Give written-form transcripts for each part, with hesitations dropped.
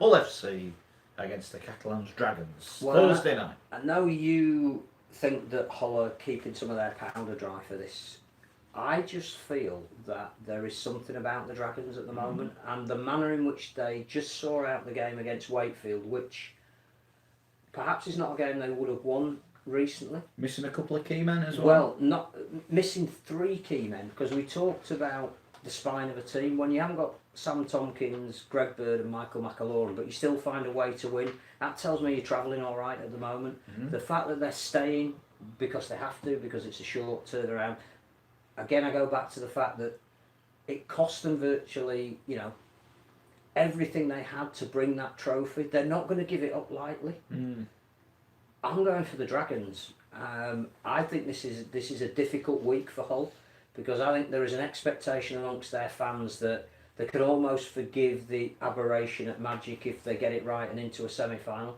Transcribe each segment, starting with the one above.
Hull FC against the Catalans Dragons, Thursday night. I know you think that Hull are keeping some of their powder dry for this. I just feel that there is something about the Dragons at the moment, and the manner in which they just saw out the game against Wakefield, which perhaps is not a game they would have won recently. Missing a couple of key men as well. Well, not missing 3 key men, because we talked about the spine of a team. When you haven't got Sam Tompkins, Greg Bird and Michael McAloran, but you still find a way to win, that tells me you're travelling all right at the moment. The fact that they're staying because they have to, because it's a short turnaround. Again, I go back to the fact that it cost them virtually, everything they had to bring that trophy. They're not going to give it up lightly. I'm going for the Dragons. I think this is a difficult week for Hull, because I think there is an expectation amongst their fans that they could almost forgive the aberration at Magic if they get it right and into a semi-final.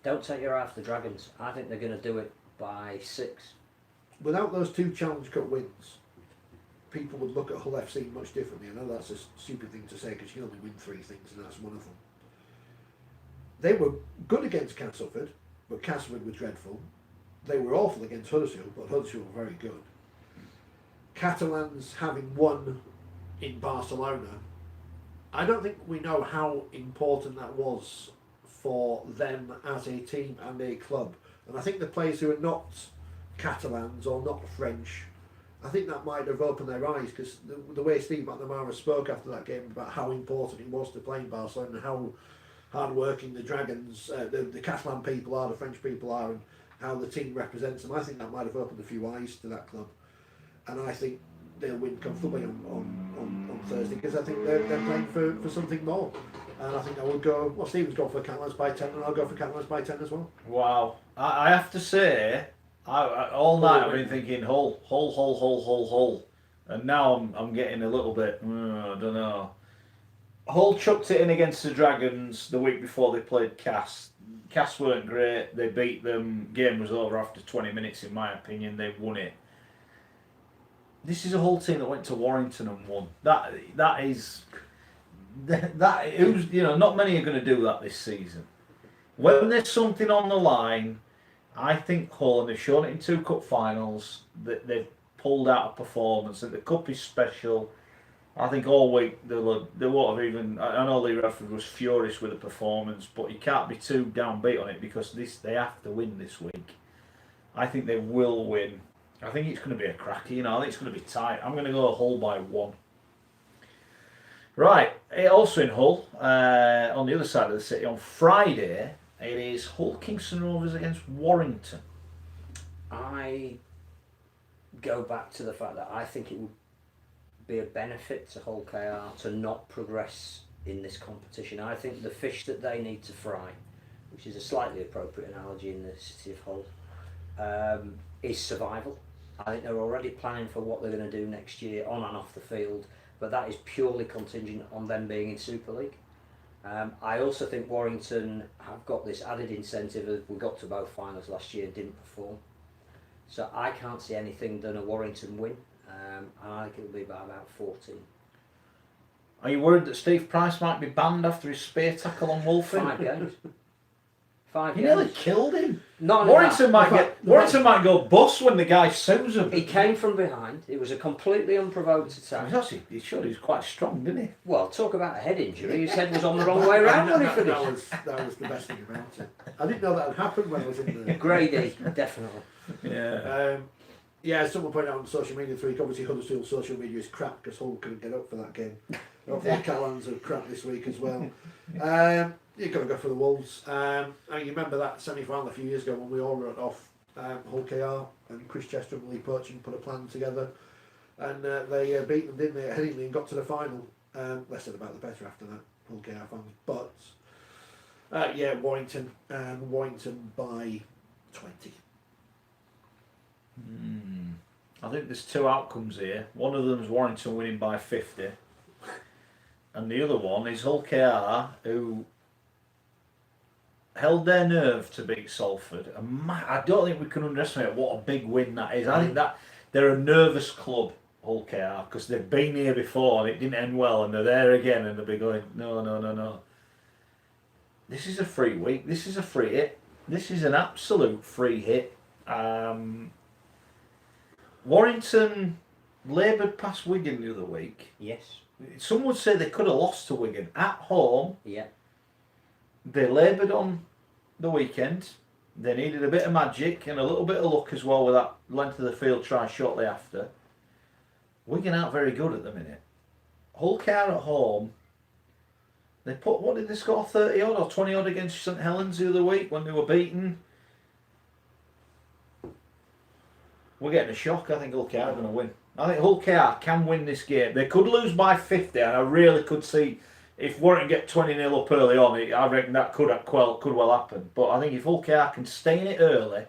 Don't take your eye off the Dragons. I think they're going to do it by 6. Without those 2 Challenge Cup wins, people would look at Hull FC much differently. I know that's a stupid thing to say, because you can only win 3 things, and that's one of them. They were good against Castleford, but Castleford was dreadful. They were awful against Huddersfield, but Huddersfield were very good. Catalans having won in Barcelona, I don't think we know how important that was for them as a team and a club. And I think the players who are not Catalans or not French, I think that might have opened their eyes, because the way Steve McNamara spoke after that game about how important it was to play in Barcelona and how hard-working the Dragons, the Catalan people are, the French people are, and how the team represents them, I think that might have opened a few eyes to that club. And I think they'll win comfortably on Thursday, because I think they're playing for something more. And I think I would go, well, Stephen's gone for Catalans by 10, and I'll go for Catalans by 10 as well. Wow. I have to say, all night I've been thinking Hull. And now I'm getting a little bit, I don't know. Hull chucked it in against the Dragons the week before they played Cass. Cass weren't great. They beat them. Game was over after 20 minutes, in my opinion. They won it. This is a Hull team that went to Warrington and won. That is not many are going to do that this season. When there's something on the line, I think Hull, and they've shown it in 2 cup finals, that they've pulled out a performance, and the cup is special. I think all week they won't have even. I know Lee Radford was furious with the performance, but you can't be too downbeat on it, because they have to win this week. I think they will win. I think it's going to be a cracker. I think it's going to be tight. I'm going to go Hull by 1. Right, also in Hull, on the other side of the city, on Friday, it is Hull Kingston Rovers against Warrington. I go back to the fact that I think it would be a benefit to Hull KR to not progress in this competition. I think the fish that they need to fry, which is a slightly appropriate analogy in the city of Hull, is survival. I think they're already planning for what they're going to do next year on and off the field, but that is purely contingent on them being in Super League. I also think Warrington have got this added incentive of we got to both finals last year and didn't perform. So I can't see anything than a Warrington win, and I think it'll be by about 14. Are you worried that Steve Price might be banned after his spear tackle on Wolfie? 5 games. 5 He games. nearly killed him. Not Warrington might go bust when the guy sues him. He came from behind. It was a completely unprovoked attack. He showed he was quite strong, didn't he? Well, talk about a head injury. His head was on the wrong way round when he finished. That was the best thing about it. I didn't know that had happened when I was in the... Grady, definitely. Yeah. Someone pointed out on social media 3, obviously Huddersfield social media is crap because Hull couldn't get up for that game. Hopefully the Catalans are crap this week as well. You've got to go for the Wolves. You remember that semi-final a few years ago when we all wrote off Hull KR, and Chris Chester and Lee Poaching put a plan together, and they beat them, didn't they, at Headingley, and got to the final. Less said about the better after that, Hull KR fans. But Warrington by 20. I think there's 2 outcomes here. One of them is Warrington winning by 50, and the other one is Hull KR, who held their nerve to beat Salford. And I don't think we can underestimate what a big win that is. I think that they're a nervous club, Hull KR, because they've been here before and it didn't end well, and they're there again, and they'll be going, no. this is a free week. This is a free hit. This is an absolute free hit. Warrington laboured past Wigan the other week. Yes. Some would say they could have lost to Wigan at home. Yeah. They laboured on the weekend. They needed a bit of magic and a little bit of luck as well with that length of the field try shortly after. Wigan aren't very good at the minute. Hull KR at home. They put, what did they score, 30 odd or 20 odd against St Helens the other week when they were beaten? We're getting a shock. I think Hull KR are going to win. I think Hull KR can win this game. They could lose by 50, and I really could see if Warrington get 20-0 up early on, I reckon that could well happen. But I think if Hull KR can stay in it early,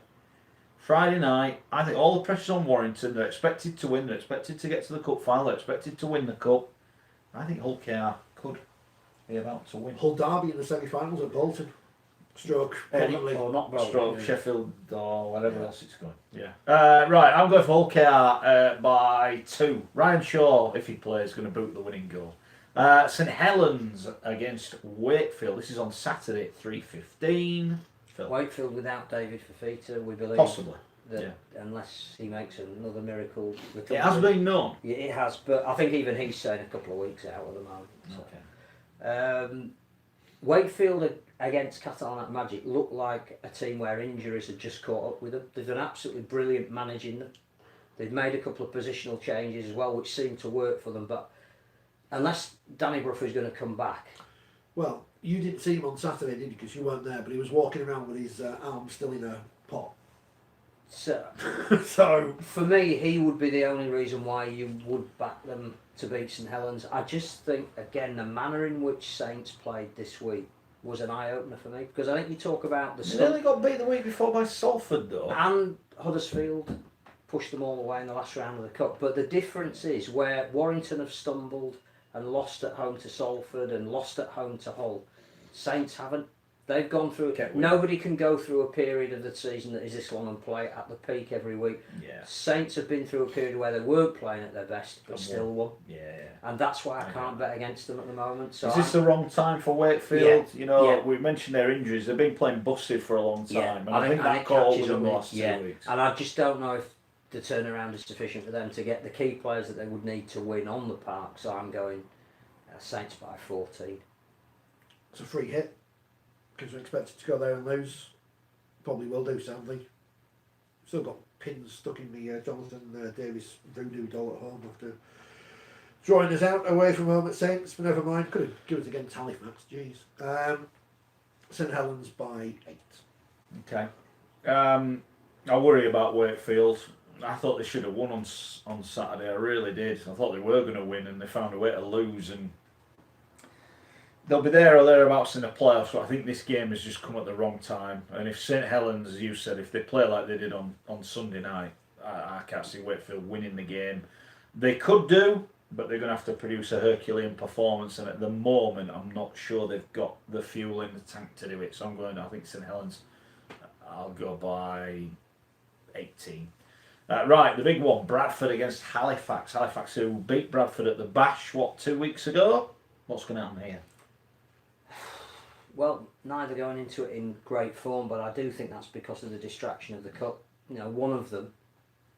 Friday night, I think all the pressure's on Warrington. They're expected to win. They're expected to get to the cup final. They're expected to win the cup. I think Hull KR could be about to win. Hull Derby in the semi-finals at Bolton. Stroke. Or not Bolton. Stroke Sheffield or whatever else it's going. Yeah. Right, I'm going for Hull KR by 2. Ryan Shaw, if he plays, is going to boot the winning goal. St Helens against Wakefield. This is on Saturday at 3:15. Wakefield without David Fafita, we believe. Possibly. That unless he makes another miracle. It has been known. Yeah, it has, but I think even he's saying a couple of weeks out at the moment. So. Okay. Wakefield against Catalans at Magic looked like a team where injuries had just caught up with them. They've done absolutely brilliant managing them. They've made a couple of positional changes as well, which seemed to work for them. But unless Danny Bruff is going to come back. Well, you didn't see him on Saturday, did you? Because you weren't there, but he was walking around with his arm still in a pot. So, So for me, he would be the only reason why you would back them to beat St Helens. I just think, again, the manner in which Saints played this week was an eye-opener for me. Because I think you talk about the They only got beat the week before by Salford, though. and Huddersfield pushed them all away in the last round of the cup. But the difference is where Warrington have stumbled and lost at home to Salford and lost at home to Hull, Saints haven't. They've gone through. Nobody can go through a period of the season that is this long and play at the peak every week. Yeah. Saints have been through a period where they weren't playing at their best, but And still won. Yeah. And that's why I can't bet against them at the moment. So Is this the wrong time for Wakefield? Yeah. You know, Yeah. we mentioned their injuries. They've been playing busted for a long time. Yeah. And I think that caught up with them the last 2 weeks. And I just don't know if the turnaround is sufficient for them to get the key players that they would need to win on the park. So I'm going Saints by 14. it's a free hit. Because we're expected to go there and lose. Probably will do, sadly. Still got pins stuck in the Jonathan Davis voodoo doll at home after drawing us out away from home at Saints, but never mind. Could have given it against Halifax, jeez. St Helens by 8. Okay. I worry about Wakefield. I thought they should have won on Saturday. I really did. I thought they were going to win, and they found a way to lose. And they'll be there or thereabouts in the playoffs, but I think this game has just come at the wrong time. And if St Helens, as you said, if they play like they did on Sunday night, I can't see Wakefield winning the game. They could do, but they're going to have to produce a Herculean performance. And at the moment, I'm not sure they've got the fuel in the tank to do it. So I think St Helens, I'll go by 18. Right, the big one, Bradford against Halifax. Halifax who beat Bradford at the Bash, 2 weeks ago? What's going to happen here? Well, neither going into it in great form, but I do think that's because of the distraction of the cup. You know, one of them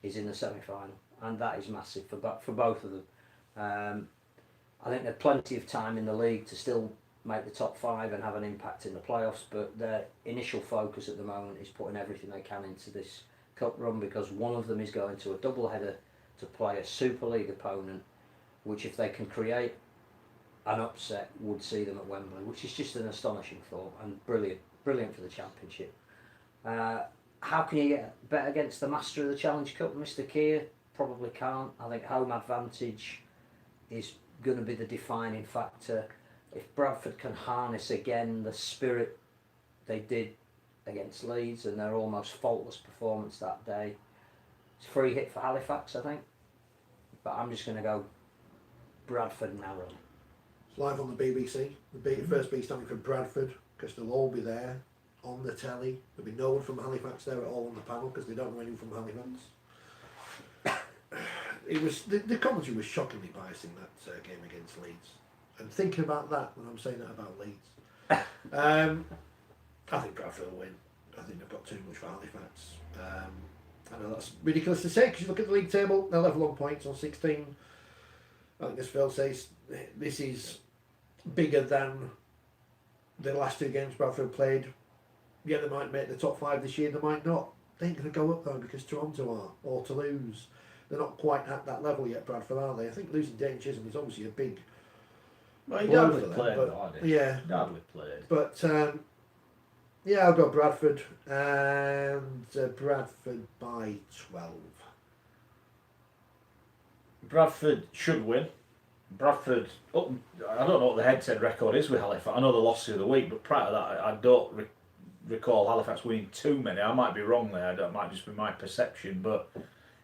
is in the semi-final, and that is massive for both of them. I think there's plenty of time in the league to still make the top 5 and have an impact in the playoffs, but their initial focus at the moment is putting everything they can into this cup run, because one of them is going to a double-header to play a Super League opponent, which if they can create an upset would see them at Wembley, which is just an astonishing thought and brilliant for the championship. How can you bet against the master of the Challenge Cup, Mr. Keir? Probably can't. I think home advantage is going to be the defining factor. If Bradford can harness again the spirit they did against Leeds and their almost faultless performance that day, it's a free hit for Halifax, I think. But I'm just going to go Bradford narrow. Live on the BBC. The first B standing for Bradford, because they'll all be there on the telly. There'll be no one from Halifax there at all on the panel, because they don't know anyone from Halifax. It was the commentary was shockingly biased in that game against Leeds. And thinking about that when I'm saying that about Leeds, I think Bradford will win. I think they've got too much for Halifax. I know that's ridiculous to say because you look at the league table, they're level on points on 16. I think, as Phil says, this is bigger than the last 2 games Bradford played. Yeah, they might make the top 5 this year, they might not. They ain't going to go up though because Toronto are, or Toulouse. They're not quite at that level yet, Bradford, are they? I think losing Dane Chisholm is obviously a big. Well, he blow hardly for them, played, but, though, hadn't he? yeah, He hardly played. but yeah, I'll go Bradford and Bradford by 12. Bradford should win. Bradford, I don't know what the head-to-head record is with Halifax. I know they lost the other week, but prior to that, I don't recall Halifax winning too many. I might be wrong there. It might just be my perception, but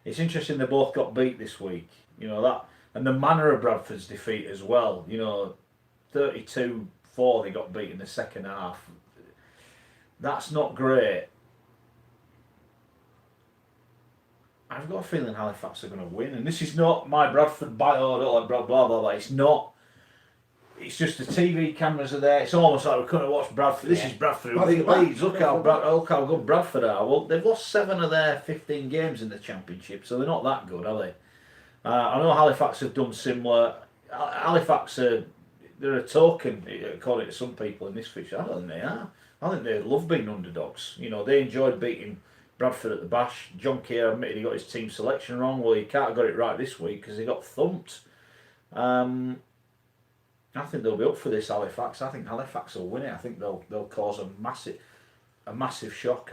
it's interesting they both got beat this week. You know that, and the manner of Bradford's defeat as well. You know, 32-4 they got beat in the second half. That's not great. I've got a feeling Halifax are going to win, and this is not my Bradford bio, blah blah blah blah. It's not. It's just the TV cameras are there. It's almost like we couldn't watch Bradford. This is Bradford who beat Leeds. Look how good Bradford are. Well, they've lost 7 of their 15 games in the Championship, so they're not that good, are they? I know Halifax have done similar. Halifax they're a token, according to some people in this fixture. I don't think they are. I think they love being underdogs. You know, they enjoyed beating Bradford at the Bash. John Kerr admitted he got his team selection wrong. Well, he can't have got it right this week because he got thumped. I think they'll be up for this, Halifax. I think Halifax will win it. I think they'll cause a massive shock.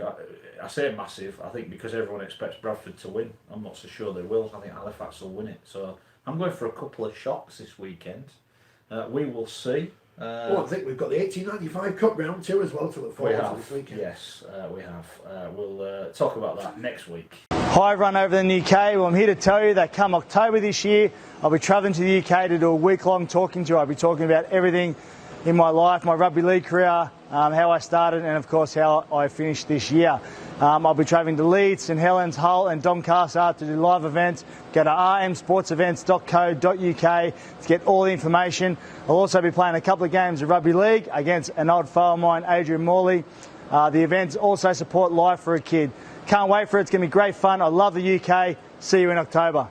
I say massive, I think because everyone expects Bradford to win. I'm not so sure they will. I think Halifax will win it. So I'm going for a couple of shocks this weekend. We will see. I think we've got the 1895 Cup round 2 as well to look forward to this weekend. Yes, we have. We'll talk about that next week. Hi everyone over in the UK. Well, I'm here to tell you that come October this year, I'll be travelling to the UK to do a week-long talking tour. I'll be talking about everything in my life, my rugby league career, how I started, and of course how I finished this year. I'll be travelling to Leeds, St Helens, Hull and Doncaster to do live events. Go to rmsportsevents.co.uk to get all the information. I'll also be playing a couple of games of rugby league against an old foe of mine, Adrian Morley. The events also support Life for a Kid. Can't wait for it. It's going to be great fun. I love the UK. See you in October.